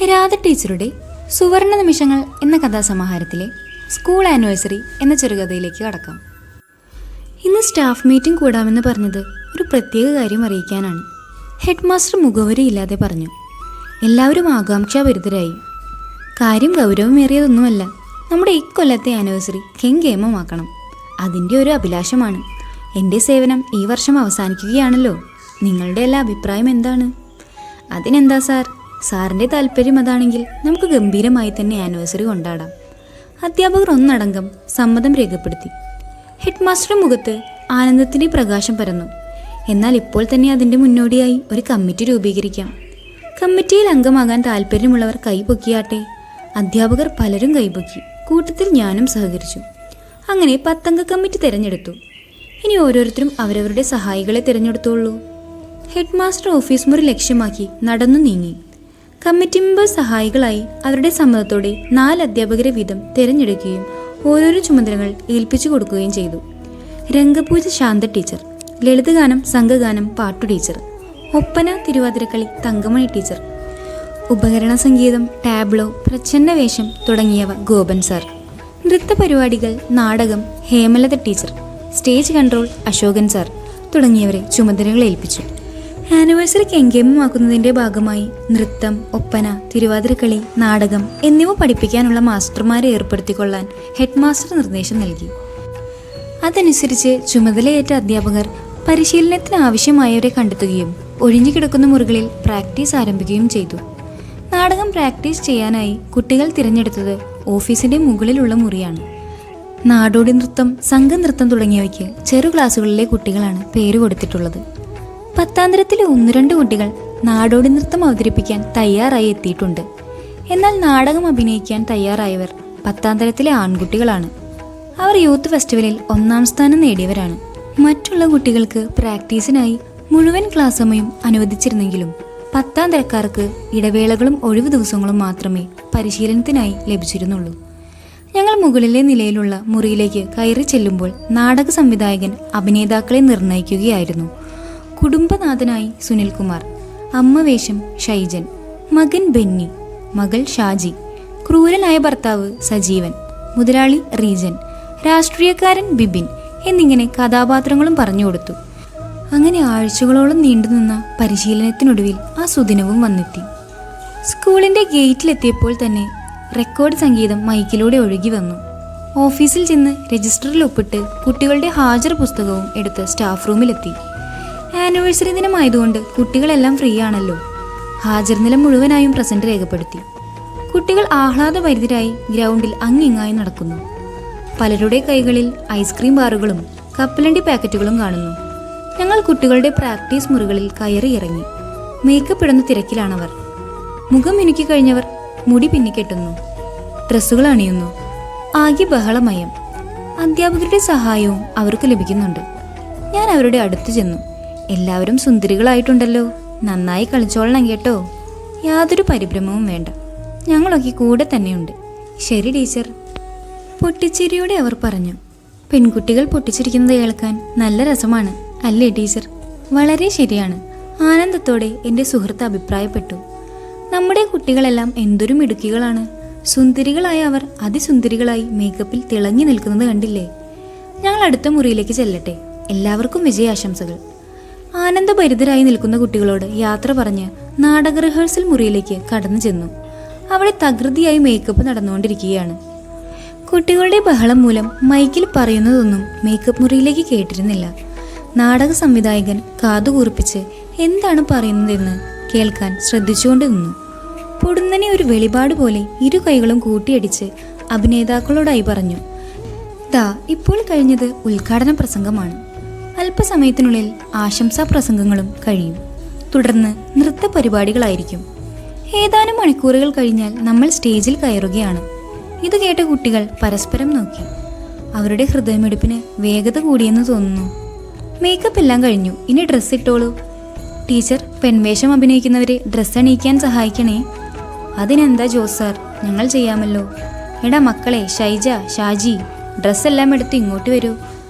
രാധ ടീച്ചറുടെ സുവർണ നിമിഷങ്ങൾ എന്ന കഥാസമാഹാരത്തിലെ സ്കൂൾ ആനിവേഴ്സറി എന്ന ചെറുകഥയിലേക്ക് കടക്കാം. ഇന്ന് സ്റ്റാഫ് മീറ്റിംഗ് കൂടാമെന്ന് പറഞ്ഞത് ഒരു പ്രത്യേക കാര്യം അറിയിക്കാനാണ്. ഹെഡ് മാസ്റ്റർ മുഖവരിയില്ലാതെ പറഞ്ഞു. എല്ലാവരും ആകാംക്ഷാഭരിതരായി. കാര്യം ഗൗരവമേറിയതൊന്നുമല്ല. നമ്മുടെ ഇക്കൊല്ലത്തെ ആനിവേഴ്സറി കെങ്കേമമാക്കണം. അതിൻ്റെ ഒരു അഭിലാഷമാണ്. എൻ്റെ സേവനം ഈ വർഷം അവസാനിക്കുകയാണല്ലോ. നിങ്ങളുടെ എല്ലാ അഭിപ്രായം എന്താണ്? അതിനെന്താ സാർ, സാറിൻ്റെ താല്പര്യം അതാണെങ്കിൽ നമുക്ക് ഗംഭീരമായി തന്നെ ആനിവേഴ്സറി കൊണ്ടാടാം. അധ്യാപകർ ഒന്നടങ്കം സമ്മതം രേഖപ്പെടുത്തി. ഹെഡ് മാസ്റ്ററുടെ മുഖത്ത് ആനന്ദത്തിൻ്റെ പ്രകാശം പരന്നു. എന്നാൽ ഇപ്പോൾ തന്നെ അതിൻ്റെ മുന്നോടിയായി ഒരു കമ്മിറ്റി രൂപീകരിക്കാം. കമ്മിറ്റിയിൽ അംഗമാകാൻ താല്പര്യമുള്ളവർ കൈപൊക്കിയാട്ടെ. അധ്യാപകർ പലരും കൈപൊക്കി. കൂട്ടത്തിൽ ഞാനും സഹകരിച്ചു. അങ്ങനെ 10 അംഗ കമ്മിറ്റി തിരഞ്ഞെടുത്തു. ഇനി ഓരോരുത്തരും അവരവരുടെ സഹായികളെ തിരഞ്ഞെടുത്തോളൂ. ഹെഡ് മാസ്റ്റർ ഓഫീസ് മുറി ലക്ഷ്യമാക്കി നടന്നു നീങ്ങി. കമ്മിറ്റി മെമ്പേഴ്സ് സഹായികളായി അവരുടെ സമ്മതത്തോടെ 4 അധ്യാപകരെ വീതം തിരഞ്ഞെടുക്കുകയും ഓരോരോ ചുമതലകൾ ഏൽപ്പിച്ചു കൊടുക്കുകയും ചെയ്തു. രംഗപൂജ ശാന്ത ടീച്ചർ, ലളിതഗാനം സംഘഗാനം പാട്ടു ടീച്ചർ, ഒപ്പന തിരുവാതിരക്കളി തങ്കമണി ടീച്ചർ, ഉപകരണ സംഗീതം ടാബ്ലോ പ്രച്ഛന്ന വേഷം തുടങ്ങിയവ ഗോപൻ സാർ, നൃത്ത പരിപാടികൾ നാടകം Hemalatha teacher, stage control Ashokan sir തുടങ്ങിയവരെ ചുമതലകൾ ഏൽപ്പിച്ചു. ആനിവേഴ്സറി കെങ്കേമമാക്കുന്നതിൻ്റെ ഭാഗമായി നൃത്തം, ഒപ്പന, തിരുവാതിരക്കളി, നാടകം എന്നിവ പഠിപ്പിക്കാനുള്ള മാസ്റ്റർമാരെ ഏർപ്പെടുത്തിക്കൊള്ളാൻ ഹെഡ് മാസ്റ്റർ നിർദ്ദേശം നൽകി. അതനുസരിച്ച് ചുമതലയേറ്റ അധ്യാപകർ പരിശീലനത്തിന് ആവശ്യമായവരെ കണ്ടെത്തുകയും ഒഴിഞ്ഞുകിടക്കുന്ന മുറികളിൽ പ്രാക്ടീസ് ആരംഭിക്കുകയും ചെയ്തു. നാടകം പ്രാക്ടീസ് ചെയ്യാനായി കുട്ടികൾ തിരഞ്ഞെടുത്തത് ഓഫീസിൻ്റെ മുകളിലുള്ള മുറിയാണ്. നാടോടി നൃത്തം, സംഘനൃത്തം തുടങ്ങിയവയ്ക്ക് ചെറു ക്ലാസ്സുകളിലെ കുട്ടികളാണ് പേര് കൊടുത്തിട്ടുള്ളത്. 10ാം തരത്തിലെ 1-2 കുട്ടികൾ നാടോടി നൃത്തം അവതരിപ്പിക്കാൻ തയ്യാറായി എത്തിയിട്ടുണ്ട്. എന്നാൽ നാടകം അഭിനയിക്കാൻ തയ്യാറായവർ 10ാം തരത്തിലെ ആൺകുട്ടികളാണ്. അവർ യൂത്ത് ഫെസ്റ്റിവലിൽ 1ാം സ്ഥാനം നേടിയവരാണ്. മറ്റുള്ള കുട്ടികൾക്ക് പ്രാക്ടീസിനായി മുഴുവൻ ക്ലാസ് സമയം അനുവദിച്ചിരുന്നെങ്കിലും 10ാം തരക്കാർക്ക് ഇടവേളകളും ഒഴിവു ദിവസങ്ങളും മാത്രമേ പരിശീലനത്തിനായി ലഭിച്ചിരുന്നുള്ളൂ. ഞങ്ങൾ മുകളിലെ നിലയിലുള്ള മുറിയിലേക്ക് കയറി ചെല്ലുമ്പോൾ നാടക സംവിധായകൻ അഭിനേതാക്കളെ നിർണയിക്കുകയായിരുന്നു. കുടുംബനാഥനായി സുനിൽകുമാർ, അമ്മ വേഷം ഷൈജൻ, മകൻ ബെന്നി, മകൾ ഷാജി, ക്രൂരനായ ഭർത്താവ് സജീവൻ, മുതലാളി റീജൻ, രാഷ്ട്രീയക്കാരൻ ബിബിൻ എന്നിങ്ങനെ കഥാപാത്രങ്ങളും പറഞ്ഞു കൊടുത്തു. അങ്ങനെ ആഴ്ചകളോളം നീണ്ടുനിന്ന പരിശീലനത്തിനൊടുവിൽ ആ സുദിനവും വന്നെത്തി. സ്കൂളിൻ്റെ ഗേറ്റിലെത്തിയപ്പോൾ തന്നെ റെക്കോർഡ് സംഗീതം മൈക്കിലൂടെ ഒഴുകി വന്നു. ഓഫീസിൽ ചെന്ന് രജിസ്റ്ററിൽ ഒപ്പിട്ട് കുട്ടികളുടെ ഹാജർ പുസ്തകവും എടുത്ത് സ്റ്റാഫ് റൂമിലെത്തി. ആനിവേഴ്സറി ദിനമായതുകൊണ്ട് കുട്ടികളെല്ലാം ഫ്രീ ആണല്ലോ. ഹാജർ നില മുഴുവനായും പ്രസന്റ് രേഖപ്പെടുത്തി. കുട്ടികൾ ആഹ്ലാദഭരിതരായി ഗ്രൗണ്ടിൽ അങ്ങിങ്ങായി നടക്കുന്നു. പലരുടെ കൈകളിൽ ഐസ്ക്രീം ബാറുകളും കപ്പലണ്ടി പാക്കറ്റുകളും കാണുന്നു. ഞങ്ങൾ കുട്ടികളുടെ പ്രാക്ടീസ് മുറികളിൽ കയറി ഇറങ്ങി. മേക്കപ്പ് ഇടുന്ന തിരക്കിലാണവർ. മുഖം മിനുക്കി കഴിഞ്ഞവർ മുടി പിന്നിക്കെട്ടുന്നു, ഡ്രസ്സുകൾ അണിയുന്നു. ആകെ ബഹളമയം. അധ്യാപകരുടെ സഹായവും അവർക്ക് ലഭിക്കുന്നുണ്ട്. ഞാൻ അവരുടെ അടുത്ത് ചെന്നു. എല്ലാവരും സുന്ദരികളായിട്ടുണ്ടല്ലോ, നന്നായി കളിച്ചോളണം കേട്ടോ. യാതൊരു പരിഭ്രമവും വേണ്ട, ഞങ്ങളൊക്കെ കൂടെ തന്നെയുണ്ട്. ശരി ടീച്ചർ. പൊട്ടിച്ചിരിയോടെ അവർ പറഞ്ഞു. പെൺകുട്ടികൾ പൊട്ടിച്ചിരിക്കുന്നത് കേൾക്കാൻ നല്ല രസമാണ് അല്ലേ ടീച്ചർ? വളരെ ശരിയാണ്. ആനന്ദത്തോടെ എൻ്റെ സുഹൃത്ത് അഭിപ്രായപ്പെട്ടു. നമ്മുടെ കുട്ടികളെല്ലാം എന്തൊരു മിടുക്കികളാണ്. സുന്ദരികളായ അവർ അതിസുന്ദരികളായി മേക്കപ്പിൽ തിളങ്ങി നിൽക്കുന്നത് കണ്ടില്ലേ? ഞങ്ങൾ അടുത്ത മുറിയിലേക്ക് ചെല്ലട്ടെ. എല്ലാവർക്കും വിജയാശംസകൾ. ആനന്ദഭരിതരായി നിൽക്കുന്ന കുട്ടികളോട് യാത്ര പറഞ്ഞ് നാടക റിഹേഴ്സൽ മുറിയിലേക്ക് കടന്നു ചെന്നു. അവിടെ തകൃതിയായി മേക്കപ്പ് നടന്നുകൊണ്ടിരിക്കുകയാണ്. കുട്ടികളുടെ ബഹളം മൂലം മൈക്കിൽ പറയുന്നതൊന്നും മേക്കപ്പ് മുറിയിലേക്ക് കേട്ടിരുന്നില്ല. നാടക സംവിധായകൻ കാതുകൂർപ്പിച്ച് എന്താണ് പറയുന്നതെന്ന് കേൾക്കാൻ ശ്രദ്ധിച്ചുകൊണ്ട് നിന്നു. പൊടുന്നനെ ഒരു വെളിപാട് പോലെ 2 കൈകളും കൂട്ടിയടിച്ച് അഭിനേതാക്കളോടായി പറഞ്ഞു, ദാ ഇപ്പോൾ കഴിഞ്ഞത് ഉദ്ഘാടന പ്രസംഗമാണ്. അല്പസമയത്തിനുള്ളിൽ ആശംസാ പ്രസംഗങ്ങളും കഴിയും. തുടർന്ന് നൃത്ത പരിപാടികളായിരിക്കും. ഏതാനും മണിക്കൂറുകൾ കഴിഞ്ഞാൽ നമ്മൾ സ്റ്റേജിൽ കയറുകയാണ്. ഇത് കേട്ട കുട്ടികൾ പരസ്പരം നോക്കി. അവരുടെ ഹൃദയമിടിപ്പിന് വേഗത കൂടിയെന്ന് തോന്നുന്നു. മേക്കപ്പ് എല്ലാം കഴിഞ്ഞു, ഇനി ഡ്രസ്സ് ഇട്ടോളൂ. ടീച്ചർ, പെൺവേഷം അഭിനയിക്കുന്നവരെ ഡ്രസ്സ് അണിയിക്കാൻ സഹായിക്കണേ. അതിനെന്താ ജോസ് സാർ, ഞങ്ങൾ ചെയ്യാമല്ലോ. എടാ മക്കളെ, ഷൈജ, ഷാജി, ഡ്രസ്സെല്ലാം എടുത്ത് ഇങ്ങോട്ട് വരൂ.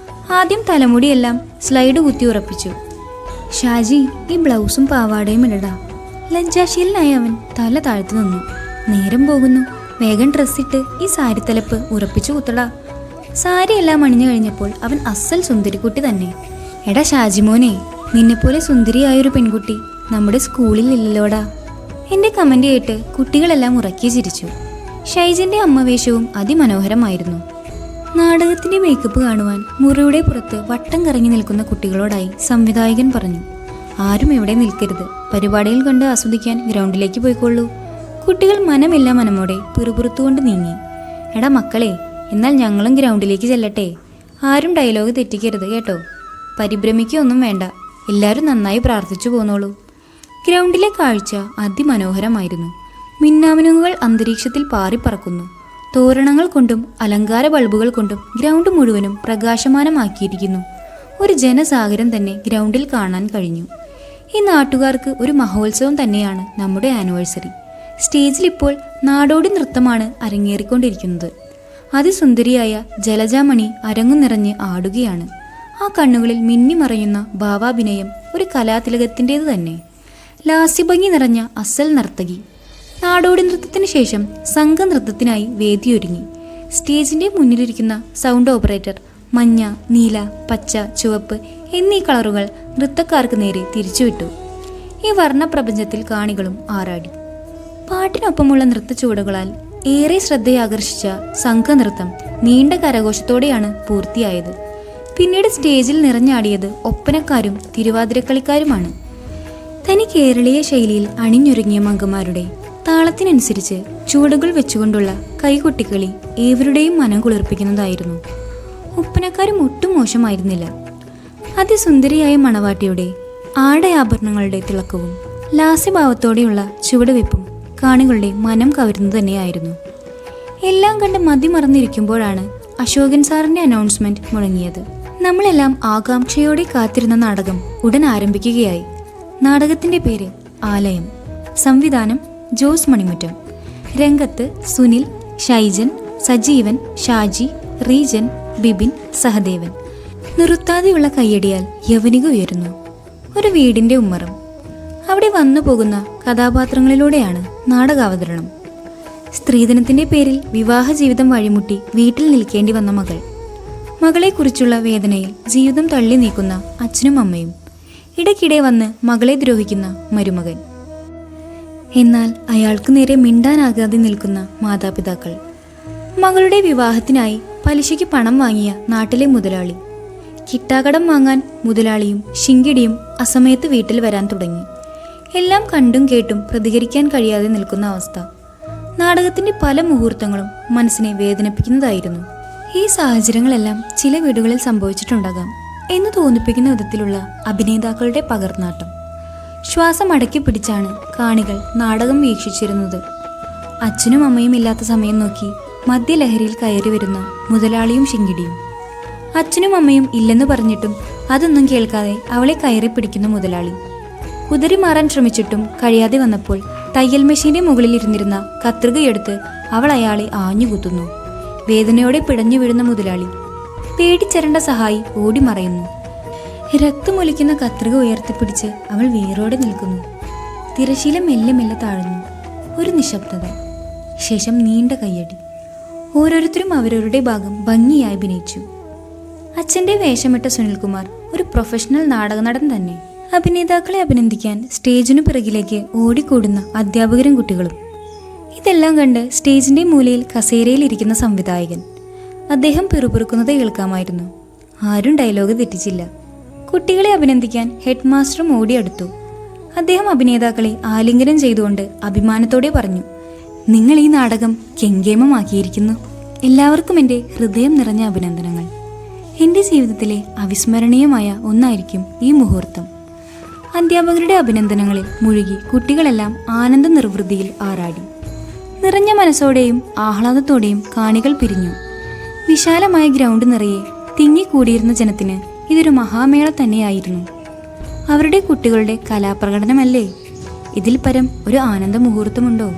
ആദ്യം തലമുടിയെല്ലാം സ്ലൈഡ് കുത്തി ഉറപ്പിച്ചു. ഷാജി, ഈ ബ്ലൗസും പാവാടയും ഇടടാ. ലജ്ജാശീലനായി അവൻ തല താഴ്ത്തു നിന്നു. നേരം പോകുന്നു, വേഗം ഡ്രസ്സിട്ട് ഈ സാരിത്തലപ്പ് ഉറപ്പിച്ചു കുത്തടാ. സാരിയെല്ലാം അണിഞ്ഞു കഴിഞ്ഞപ്പോൾ അവൻ അസൽ സുന്ദരിക്കുട്ടി തന്നെ. എടാ ഷാജിമോനെ, നിന്നെപ്പോലെ സുന്ദരിയായൊരു പെൺകുട്ടി നമ്മുടെ സ്കൂളിൽ ഇല്ലല്ലോടാ. എൻ്റെ കമൻ്റ് കേട്ട് കുട്ടികളെല്ലാം ഉറക്കി ചിരിച്ചു. ഷൈജന്റെ അമ്മവേഷവും അതിമനോഹരമായിരുന്നു. നാടകത്തിന്റെ മേക്കപ്പ് കാണുവാൻ മുറിയുടെ പുറത്ത് വട്ടം കറങ്ങി നിൽക്കുന്ന കുട്ടികളോടായി സംവിധായകൻ പറഞ്ഞു, ആരും എവിടെ നിൽക്കരുത്, പരിപാടികൾ കണ്ട് ആസ്വദിക്കാൻ ഗ്രൗണ്ടിലേക്ക് പോയിക്കൊള്ളൂ. കുട്ടികൾ മനമില്ല മനമോടെ പിറുപിറുത്തുകൊണ്ട് നീങ്ങി. എടാ മക്കളെ, എന്നാൽ ഞങ്ങളും ഗ്രൗണ്ടിലേക്ക് ചെല്ലട്ടെ. ആരും ഡയലോഗ് തെറ്റിക്കരുത് കേട്ടോ. പരിഭ്രമിക്കൊന്നും വേണ്ട, എല്ലാവരും നന്നായി പ്രാർത്ഥിച്ചു പോന്നോളൂ. ഗ്രൗണ്ടിലെ കാഴ്ച അതിമനോഹരമായിരുന്നു. മിന്നാമിനുങ്ങുകൾ അന്തരീക്ഷത്തിൽ പാറിപ്പറക്കുന്നു. തോരണങ്ങൾ കൊണ്ടും അലങ്കാര ബൾബുകൾ കൊണ്ടും ഗ്രൗണ്ട് മുഴുവനും പ്രകാശമാനമാക്കിയിരിക്കുന്നു. ഒരു ജനസാഗരം തന്നെ ഗ്രൗണ്ടിൽ കാണാൻ കഴിഞ്ഞു. ഈ നാട്ടുകാർക്ക് ഒരു മഹോത്സവം തന്നെയാണ് നമ്മുടെ ആനിവേഴ്സറി. സ്റ്റേജിൽ ഇപ്പോൾ നാടോടി നൃത്തമാണ് അരങ്ങേറിക്കൊണ്ടിരിക്കുന്നത്. അതിസുന്ദരിയായ ജലജാമണി അരങ്ങു നിറഞ്ഞ് ആടുകയാണ്. ആ കണ്ണുകളിൽ മിന്നിമറയുന്ന ഭാവാഭിനയം ഒരു കലാതിലകത്തിൻ്റേത് തന്നെ. ലാസ്യഭംഗി നിറഞ്ഞ അസൽ നർത്തകി. നാടോടി നൃത്തത്തിന് ശേഷം സംഘനൃത്തത്തിനായി വേദിയൊരുങ്ങി. സ്റ്റേജിന്റെ മുന്നിലിരിക്കുന്ന സൗണ്ട് ഓപ്പറേറ്റർ മഞ്ഞ, നീല, പച്ച, ചുവപ്പ് എന്നീ കളറുകൾ നൃത്തക്കാർക്ക് നേരെ തിരിച്ചുവിട്ടു. ഈ വർണ്ണപ്രപഞ്ചത്തിൽ കാണികളും ആറാടി. പാട്ടിനൊപ്പമുള്ള നൃത്തച്ചുവടുകളാൽ ഏറെ ശ്രദ്ധയാകർഷിച്ച സംഘനൃത്തം നീണ്ട കരഘോഷത്തോടെയാണ് പൂർത്തിയായത്. പിന്നീട് സ്റ്റേജിൽ നിറഞ്ഞാടിയത് ഒപ്പനക്കാരും തിരുവാതിരക്കളിക്കാരുമാണ്. തനി കേരളീയ ശൈലിയിൽ അണിഞ്ഞൊരുങ്ങിയ മംഗമാരുടെ താളത്തിനനുസരിച്ച് ചുവടുകൾ വെച്ചുകൊണ്ടുള്ള കൈകൊട്ടിക്കളി ഏവരുടെയും മനം കുളിർപ്പിക്കുന്നതായിരുന്നു. ഒപ്പനക്കാരും ഒട്ടും മോശമായിരുന്നില്ല. അതിസുന്ദരിയായ മണവാട്ടിയുടെ ആടയാഭരണങ്ങളുടെ തിളക്കവും ലാസ്യഭാവത്തോടെയുള്ള ചുവടുവെപ്പും കാണികളുടെ മനം കവരുന്നു തന്നെയായിരുന്നു. എല്ലാം കണ്ട് മതിമറന്നിരിക്കുമ്പോഴാണ് അശോകൻ സാറിന്റെ അനൗൺസ്മെന്റ് മുഴങ്ങിയത്. നമ്മളെല്ലാം ആകാംക്ഷയോടെ കാത്തിരുന്ന നാടകം ഉടൻ ആരംഭിക്കുകയായി. നാടകത്തിന്റെ പേര് ആലയം. സംവിധാനം ജോസ് മണിമുറ്റം. രംഗത്ത് സുനിൽ, ഷൈജൻ, സജീവൻ, ഷാജി, റീജൻ, ബിബിൻ, സഹദേവൻ. നിർത്താതെയുള്ള കയ്യടിയാൽ യവനിക ഉയരുന്നു. ഒരു വീടിന്റെ ഉമ്മറം. അവിടെ വന്നു പോകുന്ന കഥാപാത്രങ്ങളിലൂടെയാണ് നാടകാവതരണം. സ്ത്രീധനത്തിന്റെ പേരിൽ വിവാഹ ജീവിതം വഴിമുട്ടി വീട്ടിൽ നിൽക്കേണ്ടി വന്ന മകൾ, മകളെക്കുറിച്ചുള്ള വേദനയിൽ ജീവിതം തള്ളി നീക്കുന്ന അച്ഛനും അമ്മയും, ഇടയ്ക്കിടെ വന്ന് മകളെ ദ്രോഹിക്കുന്ന മരുമകൻ, എന്നാൽ അയാൾക്ക് നേരെ മിണ്ടാനാകാതെ നിൽക്കുന്ന മാതാപിതാക്കൾ, മകളുടെ വിവാഹത്തിനായി പലിശയ്ക്ക് പണം വാങ്ങിയ നാട്ടിലെ മുതലാളി, കിട്ടാക്കടം വാങ്ങാൻ മുതലാളിയും ശിങ്കിടിയും അസമയത്ത് വീട്ടിൽ വരാൻ തുടങ്ങി. എല്ലാം കണ്ടും കേട്ടും പ്രതികരിക്കാൻ കഴിയാതെ നിൽക്കുന്ന അവസ്ഥ. നാടകത്തിന്റെ പല മുഹൂർത്തങ്ങളും മനസ്സിനെ വേദനിപ്പിക്കുന്നതായിരുന്നു. ഈ സാഹചര്യങ്ങളെല്ലാം ചില വീടുകളിൽ സംഭവിച്ചിട്ടുണ്ടാകാം എന്ന് തോന്നിപ്പിക്കുന്ന വിധത്തിലുള്ള അഭിനേതാക്കളുടെ പകർന്നാട്ടം. ശ്വാസം അടക്കി പിടിച്ചാണ് കാണികൾ നാടകം വീക്ഷിച്ചിരുന്നത്. അച്ഛനും അമ്മയും ഇല്ലാത്ത സമയം നോക്കി മദ്യലഹരിയിൽ കയറി വരുന്ന മുതലാളിയും ശിങ്കിടിയും. അച്ഛനും അമ്മയും ഇല്ലെന്ന് പറഞ്ഞിട്ടും അതൊന്നും കേൾക്കാതെ അവളെ കയറി പിടിക്കുന്ന മുതലാളി. കുതിരി മാറാൻ ശ്രമിച്ചിട്ടും കഴിയാതെ വന്നപ്പോൾ തയ്യൽ മെഷീന്റെ മുകളിൽ ഇരുന്നിരുന്ന കത്രികയെടുത്ത് അവൾ അയാളെ ആഞ്ഞുകുത്തുന്നു. വേദനയോടെ പിടഞ്ഞു വീഴുന്ന മുതലാളി. പേടിച്ചരണ്ട സഹായി ഓടി മറയുന്നു. രക്തമൊലിക്കുന്ന കത്രിക ഉയർത്തിപ്പിടിച്ച് അവൾ വേരോടെ നിൽക്കുന്നു. തിരശീല മെല്ലെ മെല്ലെ താഴുന്നു. ഒരു നിശബ്ദത. ശേഷം നീണ്ട കയ്യടി. ഓരോരുത്തരും അവരവരുടെ ഭാഗം ഭംഗിയായി അഭിനയിച്ചു. അച്ഛൻ്റെ വേഷമിട്ട സുനിൽകുമാർ ഒരു പ്രൊഫഷണൽ നാടക നടൻ തന്നെ. അഭിനേതാക്കളെ അഭിനന്ദിക്കാൻ സ്റ്റേജിനു പിറകിലേക്ക് ഓടിക്കൂടുന്ന അധ്യാപകരും കുട്ടികളും. ഇതെല്ലാം കണ്ട് സ്റ്റേജിന്റെ മൂലയിൽ കസേരയിൽ ഇരിക്കുന്ന സംവിധായകൻ. അദ്ദേഹം പിറുപിറുക്കുന്നത് കേൾക്കാമായിരുന്നു. ആരും ഡയലോഗ് തെറ്റിച്ചില്ല. കുട്ടികളെ അഭിനന്ദിക്കാൻ ഹെഡ് മാസ്റ്ററും ഓടിയെടുത്തു. അദ്ദേഹം അഭിനേതാക്കളെ ആലിംഗനം ചെയ്തുകൊണ്ട് അഭിമാനത്തോടെ പറഞ്ഞു, നിങ്ങൾ ഈ നാടകം കെങ്കേമമാക്കിയിരിക്കുന്നു. എല്ലാവർക്കും എൻ്റെ ഹൃദയം നിറഞ്ഞ അഭിനന്ദനങ്ങൾ. എൻ്റെ ജീവിതത്തിലെ അവിസ്മരണീയമായ ഒന്നായിരിക്കും ഈ മുഹൂർത്തം. അധ്യാപകരുടെ അഭിനന്ദനങ്ങളിൽ മുഴുകി കുട്ടികളെല്ലാം ആനന്ദ നിർവൃതിയിൽ ആറാടി. നിറഞ്ഞ മനസ്സോടെയും ആഹ്ലാദത്തോടെയും കാണികൾ പിരിഞ്ഞു. വിശാലമായ ഗ്രൗണ്ട് നിറയെ തിങ്ങിക്കൂടിയിരുന്ന ജനത്തിന് ഇതൊരു മഹാമേള തന്നെയായിരുന്നു. അവരുടെ കുട്ടികളുടെ കലാപ്രകടനമല്ലേ? ഇതിൽ പരം ഒരു ആനന്ദ മുഹൂർത്തമുണ്ടോ?